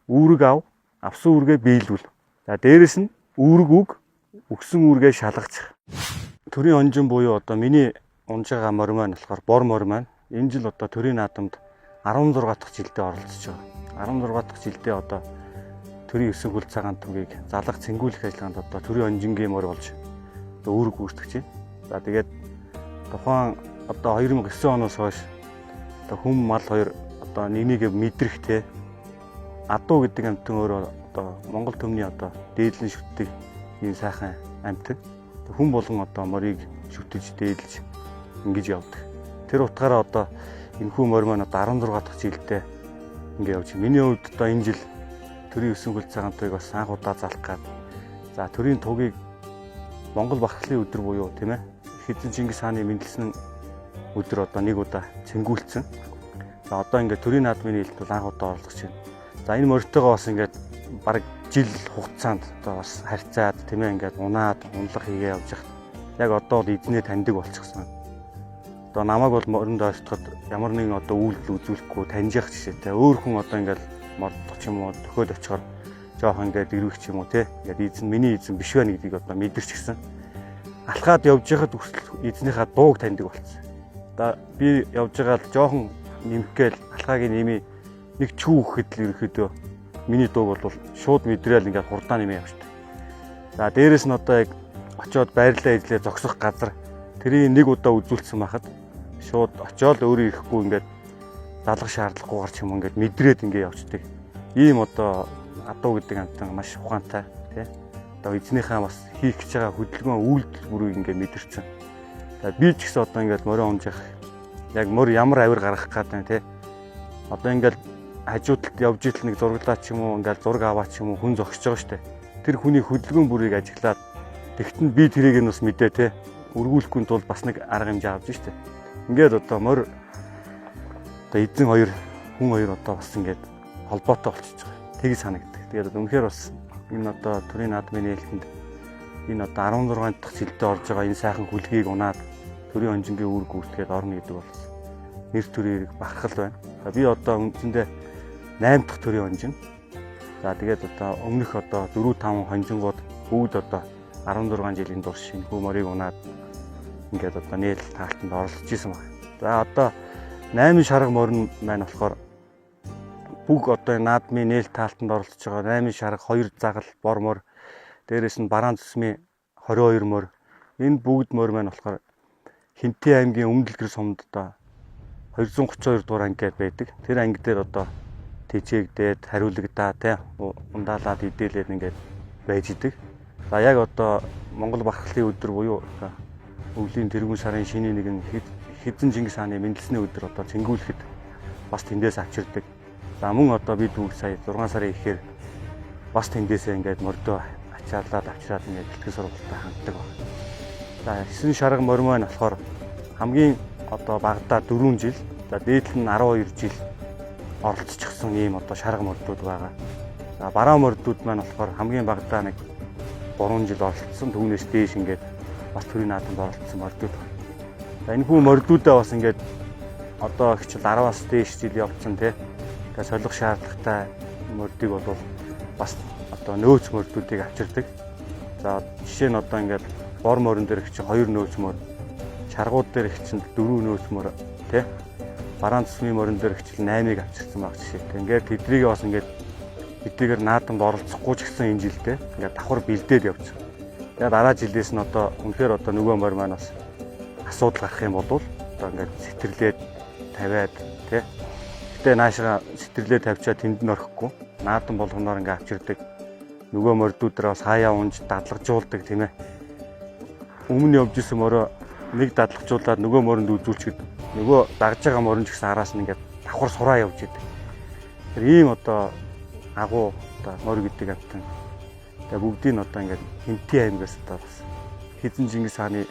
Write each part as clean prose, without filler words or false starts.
үүрэг авсан үүргээ биелүүл. За дээрэс нь үүрэг өгсөн үүргээ шалгачих. Төрийн онжин буюу одоо миний унж байгаа морь маань болохоор бор морь маань энэ жил одоо төрийн наадамд 16 дахь жилдээ оролцож байгаа. 16 дахь жилдээ одоо төрийн 9 хөл цагаан түгийг залгах цэнгүүлэх ажиллагаанд одоо төрийн онжингийн морь болж одоо үүрэг гүйцэтгэж байна. За тэгээд тухайн одоо 2009 оноос хойш одоо хүм мал хоёр одоо нэгнийг мэдрэх те адуу гэдэг амтан өөрөө одоо Монгол төмний одоо дээдлэн шүтдэг ийм сайхан амтан. Хүн болгон одоо морийг шүтэж дээдлж ингэж явдаг. Тэр утгаараа одоо энэ хүн морь маань одоо 16 дахь жилдээ ингэ явж байна. Миний хувьд одоо энэ жил төрийн 9 хөл цагаан тугийг бас анх удаа залах гээд. За төрийн тугийг Монгол Бархлын өдөр буюу тийм ээ Хэзэн Чингис хааны мэндэлсэн өдөр одоо нэг удаа цэнгүүлсэн. За одоо ингээд төрийн наадмын нээлт бол анх удаа оролцож байна. За энэ морьтойгоо бас ингээд бараг жил хугацаанд одоо бас харьцаад тийм ээ ингээд унаад унлах хийгээ явж байгаа. Яг одоо бол эзнээ таньдаг болчихсон. Одоо намайг бол моринд ойртоход ямар нэгэн одоо үйлдэл үзүүлэхгүй таньж явах жишээтэй. Өөр хүн одоо ингээд мордох ч юм уу төхөөд очихоор жоох ингээд ирвэх ч юм уу те. Ингээд эзэн миний эзэн биш байна гэдгийг одоо мэдэрч гисэн. Алхаад явж байхад эзнийхээ дууг таньдаг болсон. Одоо би явж байгаа л жоохон нэмхгээл алхаагийн нэмий нэг чүү гэхэд л ерөөхдөө миний дууг бол шууд мэдрээл ингээд хурдаа нэмээ явчихдаг. За дээрэс нь одоо яг очиод байрлалаа ижлээ зогсох газар тэрийг нэг удаа үзүүлсэн байхад шууд очиод өөрөө ирэхгүй ингээд залгах шаардлагагүйгээр ч юм ингээд мэдрээд ингээд явцдаг. Ийм одоо адуу гэдэг амтан маш ухаантай тий. Одоо эзнийхээ бас хийх гэж байгаа хөдөлгөөн үйлдэл бүрийг ингээд мэдэрсэн. За би ч гэсэн одоо ингээд морио унжих яг мөр ямар авир гаргах гэдэг тий. Одоо ингээд хажуудалд явж итэл нэг зураглаа ч юм уу ингээд зураг аваа ч юм уу хүн зогсож байгаа штэ. Тэр хүний хөдөлгөөн бүрийг ажиглаад тэгтэн би тэрийг нь бас мэдээ тий. Өргүүлэхгүй тул бас нэг арга хэмжээ авч штэ. Ингээд одоо мөр одоо эзэн хоёр хүн хоёр одоо бас ингээд холбоотой болчихж байгаа. Тийг санагддаг. Тэгээд үнэхээр бас энэ одоо төрийн наадмын нээлтэнд энэ одоо 16 дахь жилдээ орж байгаа энэ сайхан хүлгийг унаад төрийн онжингийн үүрэг гүйцэтгээд орно гэдэг бол нэр төрийн бахархал байна. Би одоо үндсэндээ 8 дахь төрийн онжин. За тэгээд одоо өмнөх одоо 4-5 хонжингууд бүгд одоо 16 жилийн турш шинэ хүү морийг унаад ингээд одоо нээлт таалтанд оролцож исэн байна. За одоо 8 шарга морин маань болохоор бүх одоо наадмын нээлт таалтанд оролцож байгаа 8 шарга 2 загал бор морь дээрээс нь бараан цэсмийн 22 морь энэ бүгд морь маань болохоор Хинтээ аймгийн Өмнөдлгэр сумд одоо 232 дугаар анги гээд байдаг. Тэр анги дээр одоо тэжээгдээд хариулагдаа те ундаалаад идэлээд ингээд байж идэг. За яг одоо Монгол Бархлын өдөр буюу өвлийн тэргүүн сарын шинийн нэгэн Хэзэн Чингис хааны мэндэлсний өдөр одоо цэнгүүлэхэд бас тэндээс авчирдаг. За мөн одоо бид бүгд сая 6 сарын ихээр бас тэндээсээ ингээд мордоо ачаалаад авчираад ингээд бэлтгэл сургалтад ханддаг байна. За 9 шарга морь маань болохоор хамгийн одоо багадаа 4 жил, за дээдл нь 12 жил оролцчихсан ийм одоо шарга мордууд байгаа. За бараа мордууд маань болохоор хамгийн багадаа нэг 3 жил оролцсон. Түүнээс дээш ингээд бас төрийн наадамд оролцсон мордууд байна. За энэ хүн мордуудаа бас ингээд одоо хичээл 10-аас дээш жил явцсан тий. Ингээд солих шаардлагатай мордыг бол бас одоо нөөц мордуудыг авчирдаг. За жишээ нь одоо ингээд бор морин дээр их чи 2 нөөц морь, чаргууд дээр их чи 4 нөөц морь тий. Бараан цэсмийн морин дээр их чи 8-ыг авчирсан баг жишээтэй. Ингээд тэдрийг бас ингээд эдгээр наадамд оролцохгүй ч гэсэн энэ жилдээ ингээд давхар бэлдээд явчихсан. Тэгээд дараа жилээс нь одоо үнэхээр одоо нөгөө морь маань бас асуудал гарах юм бол одоо ингээд сэтэрлээд тавиад тий. Гэтэ наашаа сэтэрлээд тавьчаад тэнд нь орхихгүй наадам болгоноор ингээд авчирдаг. Нөгөө мордуудаа бас хаяа унж дадлагжуулдаг тийм ээ. Өмнө явж исэн мороо нэг дадлагжуулаад нөгөө моринд үзүүлчихэд нөгөө дагж байгаа морин ч гэсэн араас нь ингээд давхар сураа явж идэг. Тэр ийм одоо агуу одоо морь гэдэг амтан. Тэгээ бүгдийг одоо ингээд Хинтээ аймгаас одоо бас Хэзэн Чингис хааны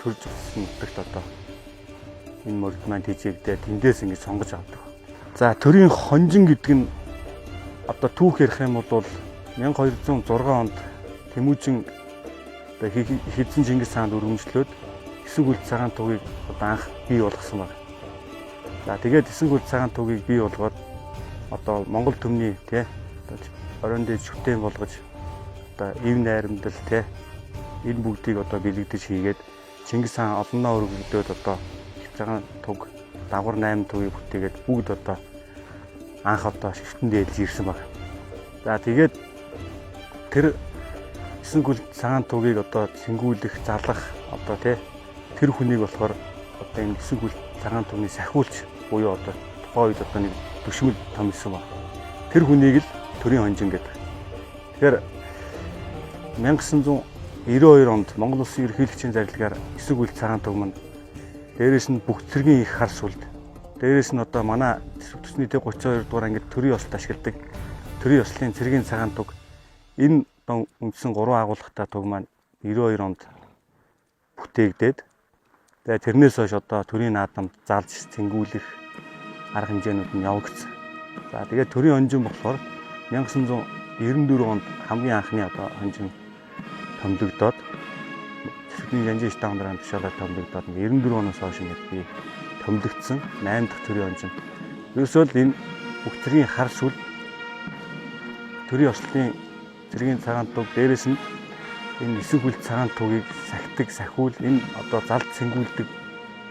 төрж өссөн нутагт одоо энэ морьд маань тэжээгдээ тэндээс ингээд сонгож авдаг. За төрийн хонжин гэдэг нь одоо түүх ярих юм бол 1206 онд Тэмүүжин одоо Хэзэн Чингис хаанд өргөмжлөөд 9 хөл цагаан тугийг одоо анх бий болгосон байна. За тэгээд 9 хөл цагаан тугийг бий болгоод одоо Монгол төмний тий оройн дээд шүтэн болгож одоо ив найрамдал те энэ бүгдийг одоо бэлэгдэж хийгээд Чингис хаан олноо өргөгдөөд одоо хийж байгаа туг дагвар 8 тугийг бүтээгээд бүгд одоо анх одоо шигтэнд ээлж ирсэн баг. За тэгээд тэр 9 гүл цагаан тугийг одоо цэнгүүлэх, залгах одоо тэр хүнийг болохоор одоо энэ 9 гүл цагаан тугны сахиулч буюу одоо тухайн үед одоо нэг төшмөл томилсон баг. Тэр хүнийг л төрийн хонжин гэдэг. Тэгэхээр 1992 онд Монгол Улсын ерөнхийлөгчийн зарилгаар 9 гүл цагаан туг манд дээрээс нь бүх цэргийн их хар сүлд. Дээрээс нь одоо манай төсвийн 32 дугаар ангид төрийн ёслолд ашигладаг төрийн ёслолын цэргийн цагаан туг энэ одоо үндсэн 3 агуулгатай туг маань 92 онд бүтээгдээд тэгээ тэрнээс хойш одоо төрийн наадамд залж цэнгүүлэх арга хэмжээнүүд нь явагдсан. За тэгээд төрийн хонжин болохоор 1994 онд хамгийн анхны одоо хонжин томилогдоод Тэсвэрийн Жанжин штаб дараан тушаалаар томилогдоод 94 оноос хойш ингээд би томилогдсон 8 дахь төрийн хонжин. Ерөөсөө л энэ бүх цэргийн хар сүл төрийн ёслолын цэргийн цагаан туг дээрээс нь энэ 9 хүл цагаан тугийг сахидаг, сахиул энэ одоо залд цэнгүүлдэг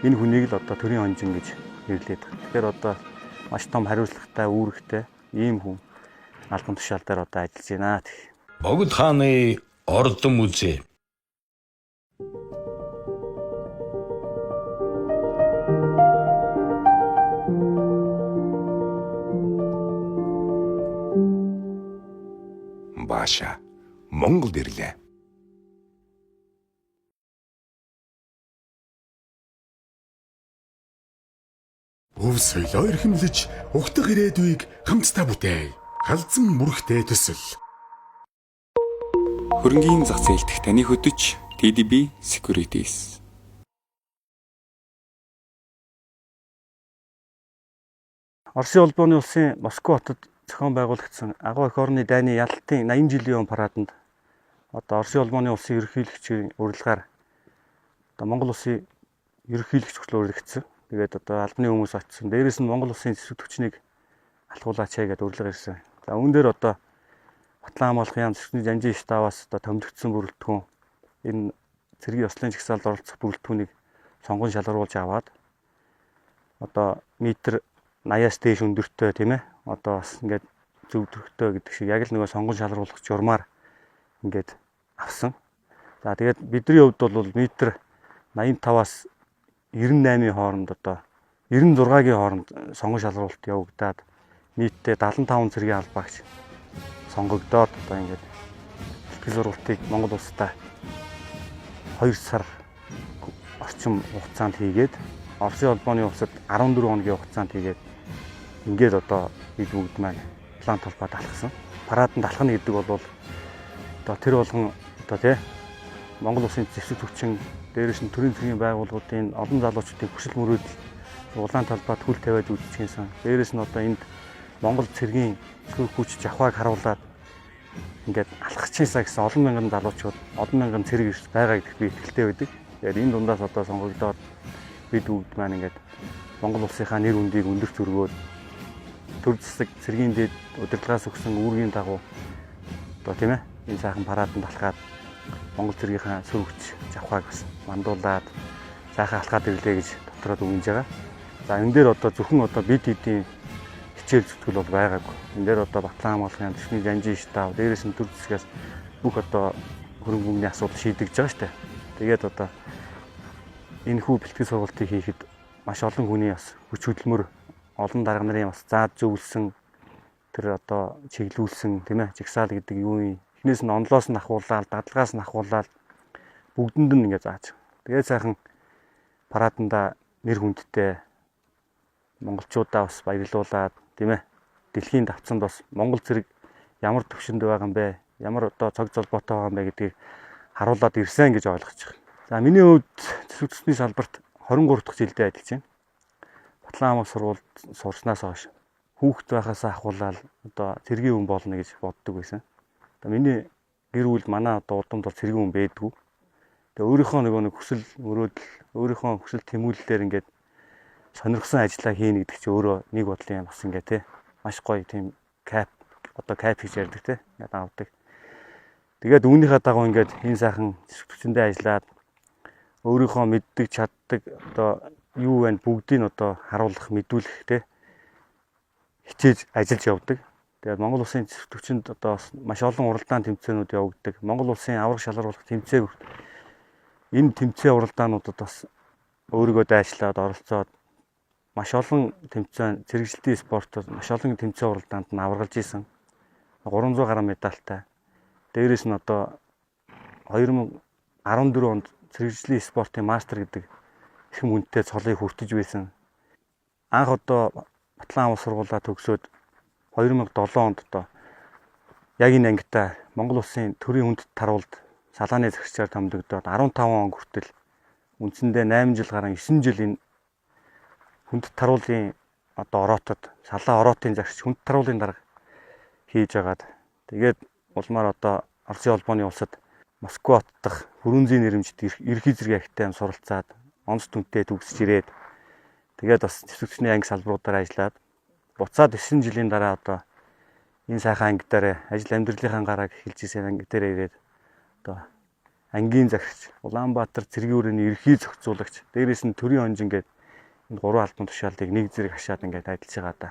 энэ хүнийг л одоо төрийн хонжин гэж нэрлэдэг. Тэгэхээр одоо маш том хариуцлагатай, үүрэгтэй ийм хүн албан тушаал дээр одоо ажиллаж байна. Богд хааны ордон музей. Баша Монголд ирлээ. Өв соёлоо эрхэмлэж угтах ирээдүйг хамтдаа бүтээй. Халзан мөрөгтэй төсөл. Хөрөнгийн зах зээлдэх таны хөдөж TDB Securities. Оросын улбооны улсын Москва хотод зохион байгуулагдсан агуу эх орны дайны ялалтын 80 жилийн өн параданд одоо Оросын улбооны улсын ерөнхийлөгчийн урилгаар одоо Монгол улсын ерөнхийлөгч хөтлөөрөгдсөн. Тэгээд одоо албаны хүмүүс очсон. Дээрээс нь Монгол улсын зэвсэг түвшнийг алхуулаачаа гэдэг урилга ирсэн. За үүн дээр одоо Батлан хамгаалахын Тэсвэрийн Жанжин штабаас одоо томилогдсон бүрэлдэхүүн энэ цэргийн ёслолын жагсаалд оролцох бүрэлдэхүүнийг сонгон шалгаруулж аваад одоо метр 80-аас дээш өндөртэй тийм ээ одоо бас ингээд зөв төрхтэй гэдэг шиг яг л нөгөө сонгон шалгаруулах журмаар ингээд авсан. За тэгээд бидний хувьд бол метр 85-аас 98-ийн хооронд одоо 96-гийн хооронд сонгон шалгаруулалт явагдаад нийтдээ 75 цэргийн албаагч сонгогдоод одоо ингээд бэлтгэл сургалтыг Монгол улстай 2 сар орчим хугацаанд хийгээд Оросын улбооны улсад 14 хоногийн хугацаанд хийгээд ингээд одоо бид бүгд маань план толгойд алхсан. Параданд алхна гэдэг бол одоо тэр болгон одоо Монгол улсын зэвсэг түвшин дээрээс нь төрийн цэргийн байгууллагуудын олон залуучуудын хүсэл мөрөөдөл улаан талбайд хүл тавиад үзчихсэн. Дээрээс нь одоо энд Монгол цэргийн хүч жавхааг харуулад ингээд алхчихсаа гэсэн олон мянган залуучууд, олон мянган цэрэг ирж байгаа гэдэгт би итгэлтэй байдаг. Тэгээд энэ дундаас одоо сонгогдоод бид бүгд маань ингээд Монгол улсынхаа нэр хүндийг өндөр зөргөөд төр засаг цэргийн дэд удирдлагаас өгсөн үүргийн дагуу одоо тийм ээ энэ сайхан параданд алхаад Монгол цэргийнхаа сөрөгч жавхааг бас мандуулаад сайхан алхаад ирлээ гэж дотроод өгнөж байгаа. За энэ дээр одоо зөвхөн одоо бид хэдийн хичээл зүтгэл бол байгаагүй. Энэ дээр одоо Батлан хамгаалахын Тэсвэрийн Жанжин штаб дээрээс нь төр засгаас бүх одоо хөрөнгө мөнгөний асуудал шийдэгдэж байгаа шүү дээ. Тэгээд одоо энэ хүү бэлтгэл сургалтыг хийхэд маш олон хүний бас хүч хөдөлмөр олон дарга нарын бас заад зөвлөсөн тэр одоо чиглүүлсэн тийм ээ жагсаал гэдэг юу юм. Эхнээс нь онлоос нь ахуулаад, дадлагаас нь ахуулаад бүгдэнд нь ингээ зааж. Тэгээд сайхан параданда нэр хүндтэй монголчуудаа бас баярлуулад тийм ээ дэлхийн давцанд бас Монгол цэрэг ямар төвшөнд байгаа юм бэ? Ямар одоо цог золбоотой байгаа юм бэ гэдгийг харуулад ирсэн гэж ойлгож байна. За миний хувьд зэвсэг түвшний салбарт 23 дахь жилдээ ажиллаж байна. Батлан хамгаалах сургуульд сурснаас хойш хүүхэд байхаас ахуулаад одоо цэргийн хүн болно гэж боддог байсан. Одоо миний гэр бүл манай одоо удамд бол цэргийн хүн байдгүй. Тэгээ өөрийнхөө нэг хүсэл мөрөөдөл, өөрийнхөө хүсэл тэмүүлэлээр ингээд сонирхсан ажлаа хийнэ гэдэг чинь өөрөө нэг бодлын бас ингээ те маш гоё тийм кап одоо кайп гэж ярьдаг те. Ингээд авдаг. Тэгээд үүнийхээ дагуу ингээд энэ сайхан зэвсэгчэндээ ажиллаад өөрийнхөө мэддэг чаддаг одоо юу вэ бүгдийг одоо харуулах мэдүүлэх те хичээж ажиллаж явдаг. Тэгээд Монгол улсын зэвсэгчэнд одоо маш олон уралдаан тэмцээнүүд явагддаг. Монгол улсын авраг шалгаруулах тэмцээн энэ тэмцээн уралдаануудад бас өөрийгөө дайшлаад оролцоод маш олон тэмцээн цэрэгжилтийн спортод маш олон тэмцээн уралдаанд нь аваргалж исэн. 300 гаруй медальтай. Дээрээс нь одоо 2014 онд цэрэгжлийн спортын мастер гэдэг их хүнтэй цолыг хүртэж байсан. Анх одоо Батлан аваа сургуулаа төгсөөд 2007 онд одоо яг энэ ангитай Монгол улсын төрийн хүнд таруулд салааны захирчаар томилогдоод 15 он хүртэл үндсэндээ 8 жил гарan 9 жил энэ хүнд таруулын одоо ороотод салаа ороотын захирч хүнд таруулын дарга хийж агаад тэгээд улмаар одоо Оросын холбооны улсад Москвад дахь хүрүүнзийн нэрэмжид ерхий зэрэг агтайм суралцаад онц түнтэй төгсөж ирээд тэгээд бас зэвсэгчний анги салбаруудаар ажиллаад буцаад 9 жилийн дараа одоо энэ сайхан анги дээр ажил амьдралынхаа гарааг эхэлж исэн анги дээр ирээд одоо ангийн захирч Улаанбаатар цэргийн өрөөний ерхий зохицуулагч дээрээс нь төрийн онжин гээд энэ гурван албан тушаалыг нэг зэрэг хашаад ингээд ажиллаж байгаа да.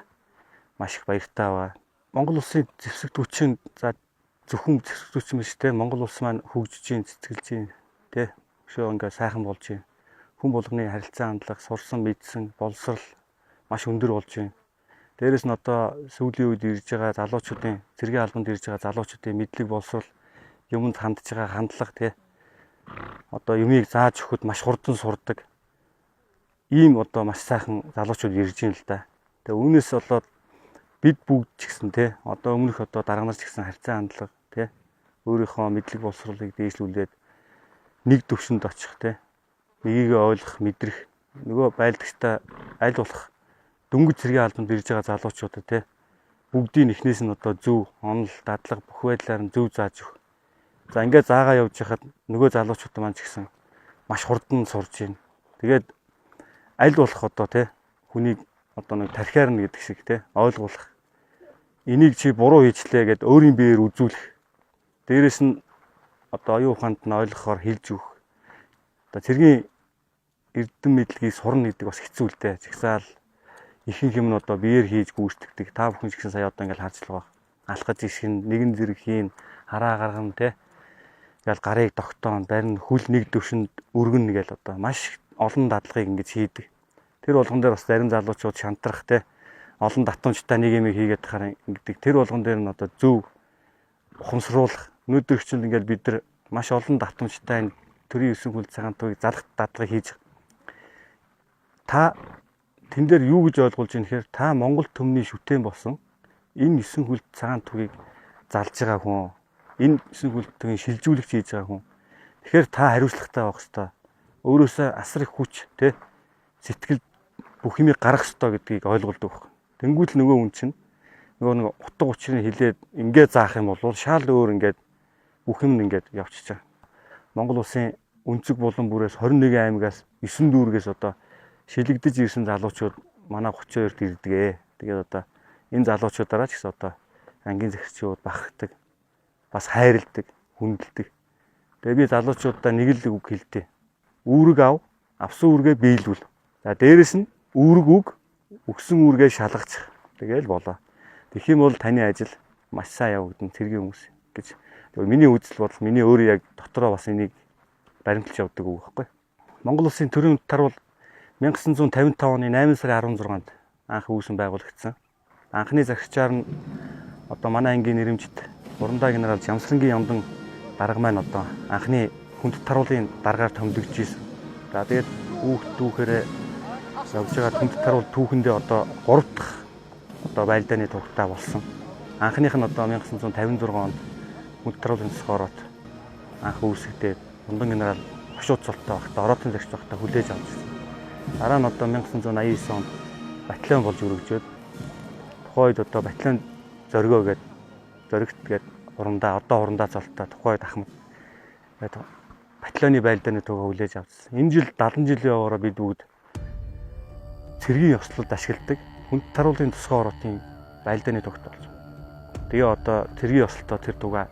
Маш их баяртай байна. Монгол улсын зэвсэгтүүчийн за зөвхөн зэвсэгтүүч юм шүү дээ. Монгол улс маань хөгжиж чинь цэцгэлж чинь тий өшөө ингээд сайхан болж чинь хүн болгоны харилцаа хандлага сурсан мэдсэн боловсрал маш өндөр болж байна. Дээрээс нь одоо сүүлийн үед ирж байгаа залуучуудын цэргийн албанд ирж байгаа залуучуудын мэдлэг боловсрал юмд хандж байгаа хандлага тий одоо юмыг зааж өгөхөд маш хурдан сурдаг. Ийм одоо маш сайхан залуучууд ирж байна л да. Тэгээ үүнээс болоод бид бүгд ч гэсэн тий одоо өмнөх одоо дарга нар ч гэсэн харьцаа хандлага тий өөрийнхөө мэдлэг боловсролыг дээшлүүлээд нэг төвшөнд очих тий нэгийг ойлгох мэдрэх нөгөө байлдагчтай аль болох дөнгөж цэргийн албанд ирж байгаа залуучуудад тий бүгдийн эхнээс нь одоо зөв онол дадлага бүх байдлаар нь зөв зааж өгөх. За ингээд заагаа явж хахад нөгөө залуучууд маань ч гэсэн маш хурдан сурж байна. Тэгээд аль болох одоо тий хүнийг одоо нэг тархиар нь гэдэг шиг тий ойлгуулах. Энийг чи буруу хийчлээ гэд өөрийн биеэр үзүүлэх. Дээрээс нь одоо оюун ухаанд нь ойлгохоор хэлж өгөх. Одоо цэргийн эрдэм мэдлэгийг сурна гэдэг бас хэцүү л дээ. Жагсаал ихэнх юм нь одоо биеэр хийж гүйцэтгэдэг. Та бүхэн ч гэсэн сая одоо ингээл харж л байгаа. Алхаж ишин нэгэн зэрэг хийн хараа гаргана тий. Ингээл гарыг тогтоон барин хүл нэг төвшөнд өргөн гээл одоо маш олон дадлагыг ингэж хийдэг. Тэр болгон дээр бас зарим залуучууд шантрах тий олон татамжтай нэг юм хийгээд тахаар ингэдэг. Тэр болгон дээр нь одоо зөв ухамсруулах. Өнөөдөр чинь ингээл бид нар маш олон татамжтай энэ төрийн 9 хүл цагаан туйг залах дадлагыг хийж та тэн дээр юу гэж ойлгуулж ийм гэхээр та Монгол төмний шүтэн болсон энэ 9 хүл цагаан туйгийг залж байгаа хүн энэ 9 хүл туйгийн шилжүүлэгч хийж байгаа хүн. Тэгэхээр та хариуцлагатай байх хэрэгтэй. Өөрөөсөө асар их хүч тий сэтгэл бүх юмыг гаргах хэрэгтэй гэдгийг ойлгуулдаг байна. Тэнгүүл нөгөө хүн чинь нөгөө нэг утга учирыг хилээд ингээд заах юм бол шал өөр ингээд бүх юм ингээд явчихж байгаа. Монгол улсын өнцөг булан бүрээс 21 аймагаас 9 дүүргээс одоо шилэгдэж ирсэн залуучууд манай 32-т ирдэг. Тэгээд одоо энэ залуучуудаараа ч гэсэн одоо ангийн захирчид бахархдаг, бас хайрладаг, хүндэлдэг. Тэгээд би залуучуудаа нэг л үг хэлдэг. Үүрэг ав, авсан үүргээ биелүүл. За дээрэс нь үүрэг үг, өгсөн үүргээ шалгачих. Тэгээл болоо. Тэгэх юм бол таны ажил маш сайн явагдана цэргийн хүмүүс гэж. Тэгээд миний үзэл бодол, миний өөрөө яг дотроо бас энийг баримталж явдаг үг байхгүй. Монгол улсын төрийн хүнд таруул 1955 оны 8 сарын 16-нд анх үүсэн байгуулагдсан. Анхны захирчаар нь одоо манай ангийн нэрэмжит Урандаа генерал Жамсрангийн Ямдан дарга маань одоо анхны хүнд таруулын даргаар томилогдож ирсэн. За тэгээд түүхээрээ явж байгаа хүнд таруул түүхэндээ одоо 3 дахь одоо байлдааны тугтаа болсон. Анхных нь одоо 1956 онд хүнд таруулын цогоорот анх үүсгдээд Урандаа генерал хошууд цолтой багтаа ороотын загч багтаа хүлээж авч ирсэн. Дараа нь одоо 1989 онд батальон болж өргөжөөд тухайд одоо батальон зоргоо гээд зоригт гээд урандаа цолтой тухайд ахмад гээд батальоны байлдааны тугаа хүлээж авчихсан. Энэ жил 70 жилийн яваараа бид бүгд цэргийн ёслолд ашигладаг хүнд таруулын тусгай ороотын байлдааны тугт болж байна. Тэгээ одоо тэргийн ёслолтоо тэр тугаа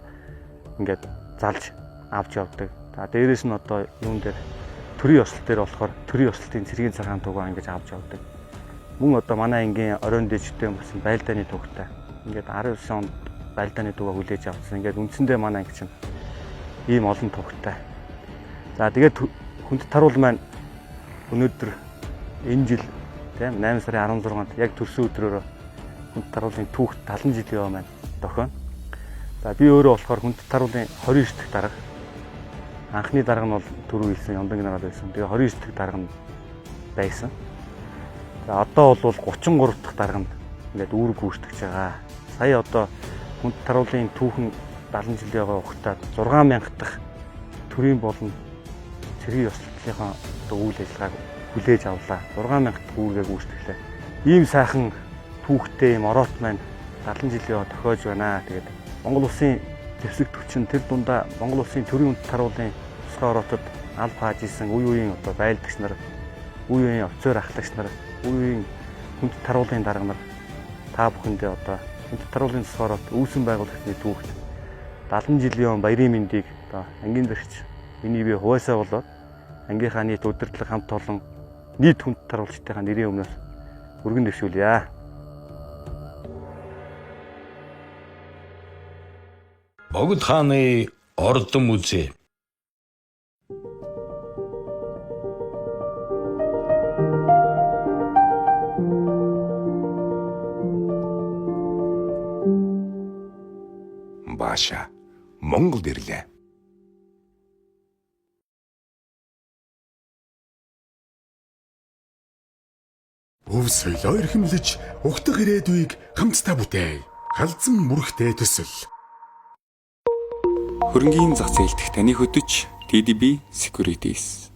ингээд залж авч явдаг. За дээрэс нь одоо юун дээр төрийн ёслол дээр болохоор төрийн ёслолтын цэргийн цагаан тугаа ингэж авч явдаг. Мөн одоо манай ангийн оройн дэжтэй болсон байлдааны тугтай. Ингээд 19 онд байлдааны тугаа хүлээж авсан. Ингээд үндсэндээ манай анги чинь ийм олон тугтай. За тэгээд хүнд таруул маань өнөөдөр энэ жил тийм 8 сарын 16-нд яг төрсөн өдрөөр хүнд таруулын түүх 70 жилийн өмнө маань дохино. За би өөрөө болохоор хүнд таруулын 29 дахь дарга. Анхны дарга нь бол түрүү хэлсэн Ёндаг нараад байсан. Тэгээ 29 дахь дарга нь байсан. За одоо бол 33 дахь дарга нь ингээд үүрэг гүйцэтгэж байгаа. Сая одоо хүнд таруулын түүхэн 70 жилийн хугацаанд 6000 дахь төрийн болон цэргийн ёслолтынхаа одоо үйл ажиллагааг хүлээж авлаа. 6000 дахь үүргээ гүйцэтгэлээ. Ийм сайхан түүхтэй юм ороот маань 70 жилийн тохиож байна. Тэгээд Монгол улсын зэвсэг төвчин тэр дундаа Монгол улсын төрийн хүнд таруулын тусгай ороотод аль хааж исэн үе үеийн одоо байлдагч нар, үе үеийн офицер ахлагч нар, үе үеийн хүнд таруулын дарга нар та бүхэндээ одоо хүнд таруулын тусгай ороот үүсэн байгуулагчны түүхт 70 жилийн баярын мэндийг одоо ангийн дэрч миний бие хуваасаа болоод ангийнхаа нийт удирдлага хамт олон нийт хүнд таруулчдынхаа нэрийн өмнөөс өргөн дэвшүүлье. Богд хааны ордон музей. Баша Монгол ирлээ. Өв соёлоо эрхэмлэж угтах ирээдүйг хамтдаа бүтээй. Халзан мөрөгтэй төсөл. Хөрөнгийн зах зээлдэх таны хөтөч TDB Securities.